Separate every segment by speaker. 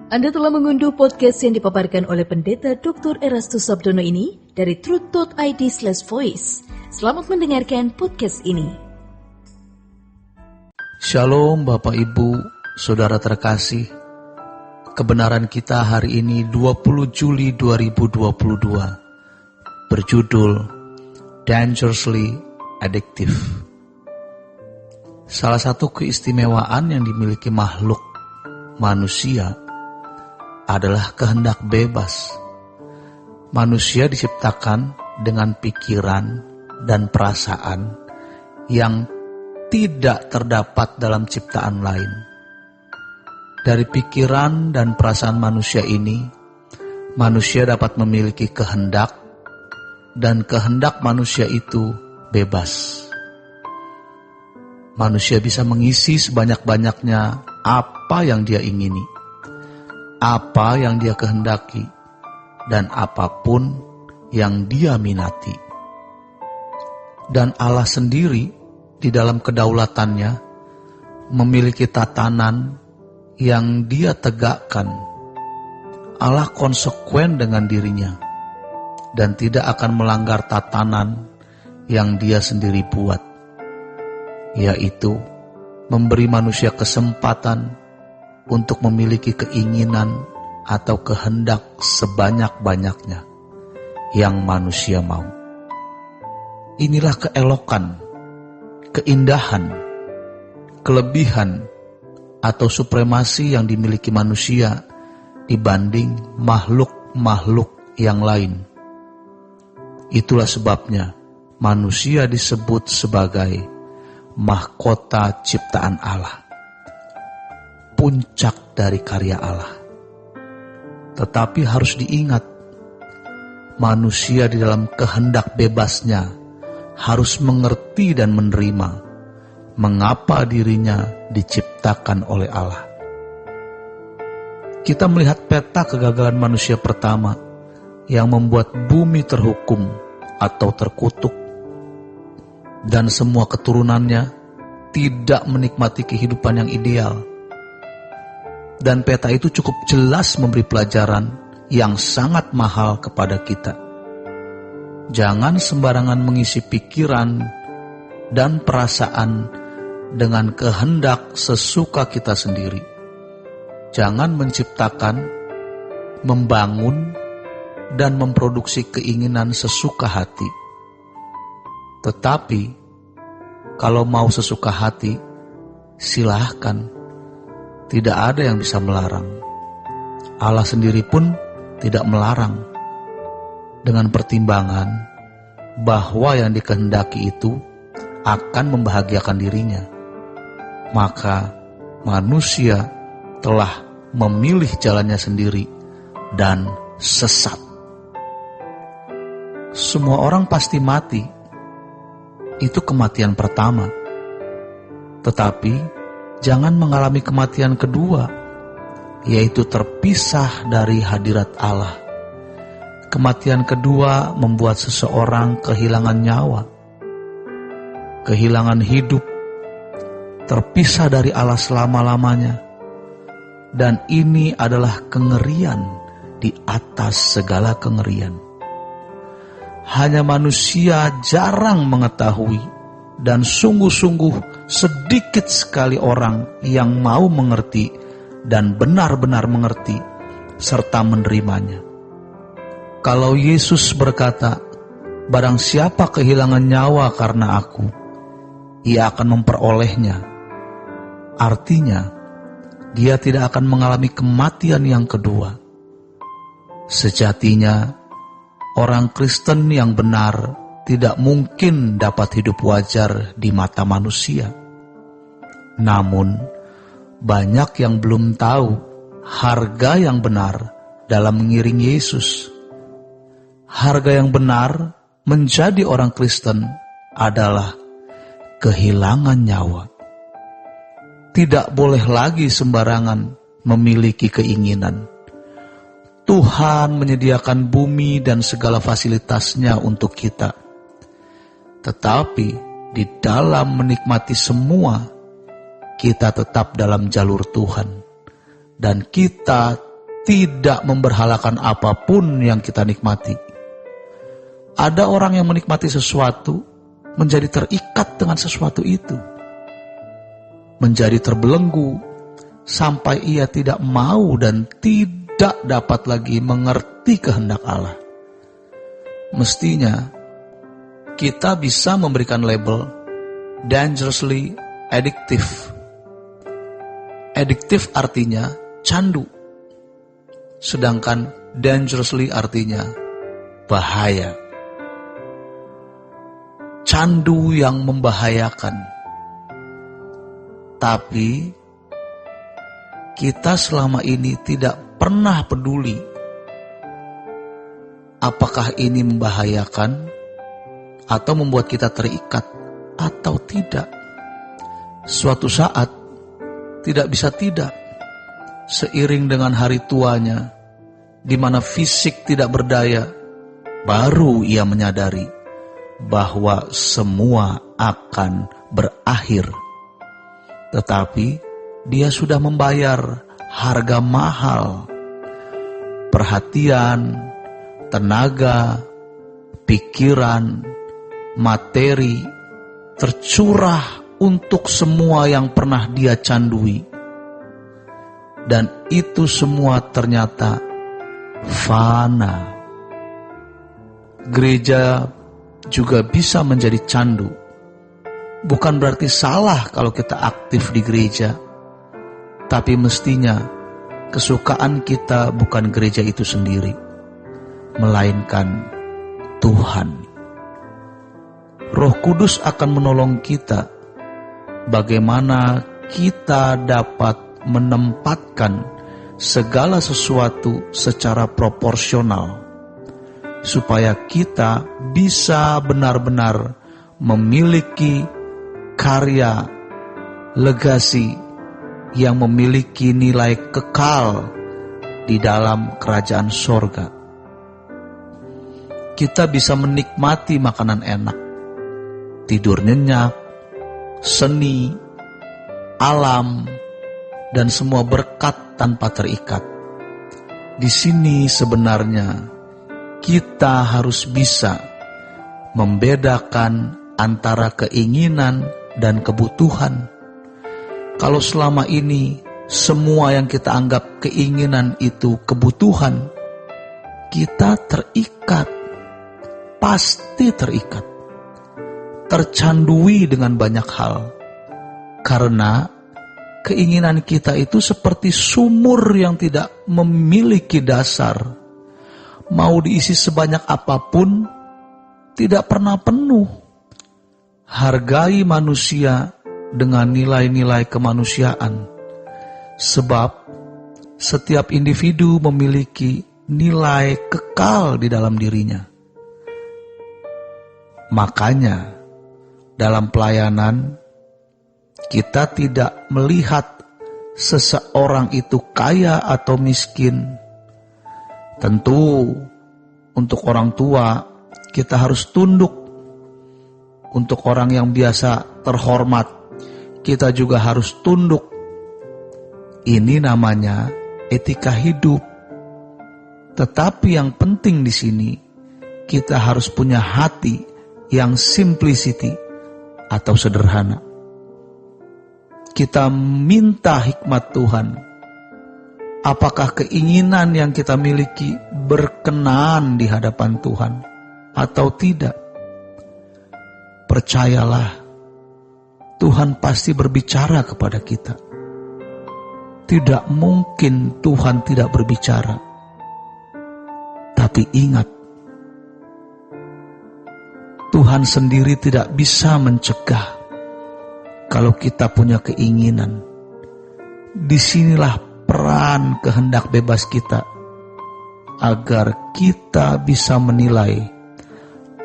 Speaker 1: Anda telah mengunduh podcast yang dipaparkan oleh Pendeta Dr. Erastus Sabdono ini dari truth.id/voice. Selamat mendengarkan podcast ini.
Speaker 2: Shalom Bapak Ibu, Saudara terkasih. Kebenaran kita hari ini 20 Juli 2022 berjudul Dangerously Addictive. Salah satu keistimewaan yang dimiliki makhluk manusia adalah kehendak bebas. Manusia diciptakan dengan pikiran dan perasaan yang tidak terdapat dalam ciptaan lain. Dari pikiran dan perasaan manusia ini, manusia dapat memiliki kehendak, dan kehendak manusia itu bebas. Manusia bisa mengisi sebanyak-banyaknya apa yang dia ingini, apa yang dia kehendaki, dan apapun yang dia minati. Dan Allah sendiri di dalam kedaulatannya memiliki tatanan yang dia tegakkan. Allah konsekuen dengan dirinya dan tidak akan melanggar tatanan yang dia sendiri buat, yaitu memberi manusia kesempatan untuk memiliki keinginan atau kehendak sebanyak-banyaknya yang manusia mau. Inilah keelokan, keindahan, kelebihan, atau supremasi yang dimiliki manusia dibanding makhluk-makhluk yang lain. Itulah sebabnya manusia disebut sebagai mahkota ciptaan Allah, puncak dari karya Allah. Tetapi harus diingat, manusia di dalam kehendak bebasnya harus mengerti dan menerima mengapa dirinya diciptakan oleh Allah. Kita melihat peta kegagalan manusia pertama yang membuat bumi terhukum atau terkutuk, dan semua keturunannya tidak menikmati kehidupan yang ideal. Dan peta itu cukup jelas memberi pelajaran yang sangat mahal kepada kita. Jangan sembarangan mengisi pikiran dan perasaan dengan kehendak sesuka kita sendiri. Jangan menciptakan, membangun, dan memproduksi keinginan sesuka hati. Tetapi, kalau mau sesuka hati, silahkan. Tidak ada yang bisa melarang. Allah sendiri pun tidak melarang, dengan pertimbangan bahwa yang dikehendaki itu akan membahagiakan dirinya. Maka manusia telah memilih jalannya sendiri dan sesat. Semua orang pasti mati. Itu kematian pertama. Tetapi jangan mengalami kematian kedua, yaitu terpisah dari hadirat Allah. Kematian kedua membuat seseorang kehilangan nyawa, kehilangan hidup, terpisah dari Allah selama-lamanya. Dan ini adalah kengerian di atas segala kengerian. Hanya manusia jarang mengetahui, dan sungguh-sungguh sedikit sekali orang yang mau mengerti dan benar-benar mengerti serta menerimanya. Kalau Yesus berkata, "Barang siapa kehilangan nyawa karena aku, ia akan memperolehnya," artinya dia tidak akan mengalami kematian yang kedua. Sejatinya orang Kristen yang benar tidak mungkin dapat hidup wajar di mata manusia. Namun, banyak yang belum tahu harga yang benar dalam mengiring Yesus. Harga yang benar menjadi orang Kristen adalah kehilangan nyawa. Tidak boleh lagi sembarangan memiliki keinginan. Tuhan menyediakan bumi dan segala fasilitasnya untuk kita. Tetapi di dalam menikmati semua, kita tetap dalam jalur Tuhan. Dan kita tidak memberhalakan apapun yang kita nikmati. Ada orang yang menikmati sesuatu, menjadi terikat dengan sesuatu itu, menjadi terbelenggu, sampai ia tidak mau dan tidak dapat lagi mengerti kehendak Allah. Mestinya kita bisa memberikan label dangerously addictive. Addictive artinya candu, sedangkan dangerously artinya bahaya. Candu yang membahayakan. Tapi kita selama ini tidak pernah peduli apakah ini membahayakan atau membuat kita terikat atau tidak. Suatu saat tidak bisa tidak, seiring dengan hari tuanya, di mana fisik tidak berdaya, baru ia menyadari bahwa semua akan berakhir. Tetapi dia sudah membayar harga mahal. Perhatian, tenaga, pikiran, materi tercurah untuk semua yang pernah dia candui. Dan itu semua ternyata fana. Gereja juga bisa menjadi candu. Bukan berarti salah kalau kita aktif di gereja, tapi mestinya kesukaan kita bukan gereja itu sendiri, melainkan Tuhan. Roh Kudus akan menolong kita bagaimana kita dapat menempatkan segala sesuatu secara proporsional, supaya kita bisa benar-benar memiliki karya legasi yang memiliki nilai kekal di dalam kerajaan sorga. Kita bisa menikmati makanan enak, tidur nyenyak, seni, alam, dan semua berkat tanpa terikat. Di sini sebenarnya kita harus bisa membedakan antara keinginan dan kebutuhan. Kalau selama ini semua yang kita anggap keinginan itu kebutuhan, kita terikat, pasti terikat, tercandui dengan banyak hal. Karena keinginan kita itu seperti sumur yang tidak memiliki dasar. Mau diisi sebanyak apapun, tidak pernah penuh. Hargai manusia dengan nilai-nilai kemanusiaan, sebab setiap individu memiliki nilai kekal di dalam dirinya. Makanya, dalam pelayanan, kita tidak melihat seseorang itu kaya atau miskin. Tentu, untuk orang tua, kita harus tunduk. Untuk orang yang biasa terhormat, kita juga harus tunduk. Ini namanya etika hidup. Tetapi yang penting di sini, kita harus punya hati yang simplicity atau sederhana. Kita minta hikmat Tuhan. Apakah keinginan yang kita miliki berkenan di hadapan Tuhan atau tidak? Percayalah, Tuhan pasti berbicara kepada kita. Tidak mungkin Tuhan tidak berbicara. Tapi ingat, Tuhan sendiri tidak bisa mencegah kalau kita punya keinginan. Disinilah peran kehendak bebas kita, agar kita bisa menilai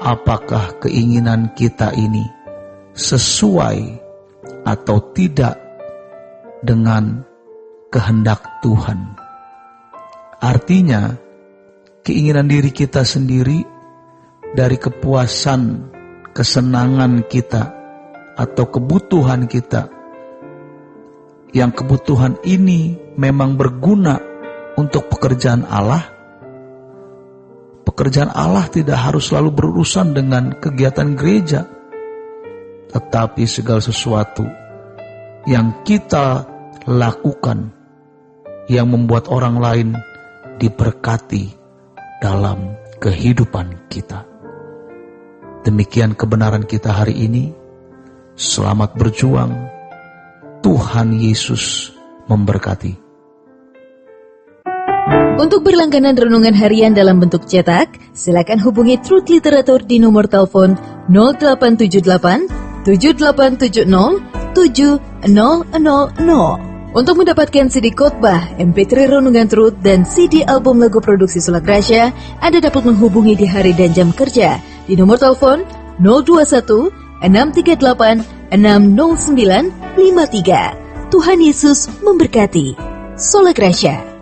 Speaker 2: apakah keinginan kita ini sesuai atau tidak dengan kehendak Tuhan. Artinya, keinginan diri kita sendiri dari kepuasan, kesenangan kita, atau kebutuhan kita, yang kebutuhan ini memang berguna untuk pekerjaan Allah, pekerjaan Allah tidak harus selalu berurusan dengan kegiatan gereja, tetapi segala sesuatu yang kita lakukan yang membuat orang lain diberkati dalam kehidupan kita. Demikian kebenaran kita hari ini. Selamat berjuang. Tuhan Yesus memberkati.
Speaker 1: Untuk berlangganan renungan harian dalam bentuk cetak, silakan hubungi Truth Literatur di nomor telepon 0878 7870 7000. Untuk mendapatkan CD khotbah, MP3 renungan Truth, dan CD album lagu produksi Sola Gracia, Anda dapat menghubungi di hari dan jam kerja di nomor telepon 021 638 60953. Tuhan Yesus memberkati. Sola Gracia.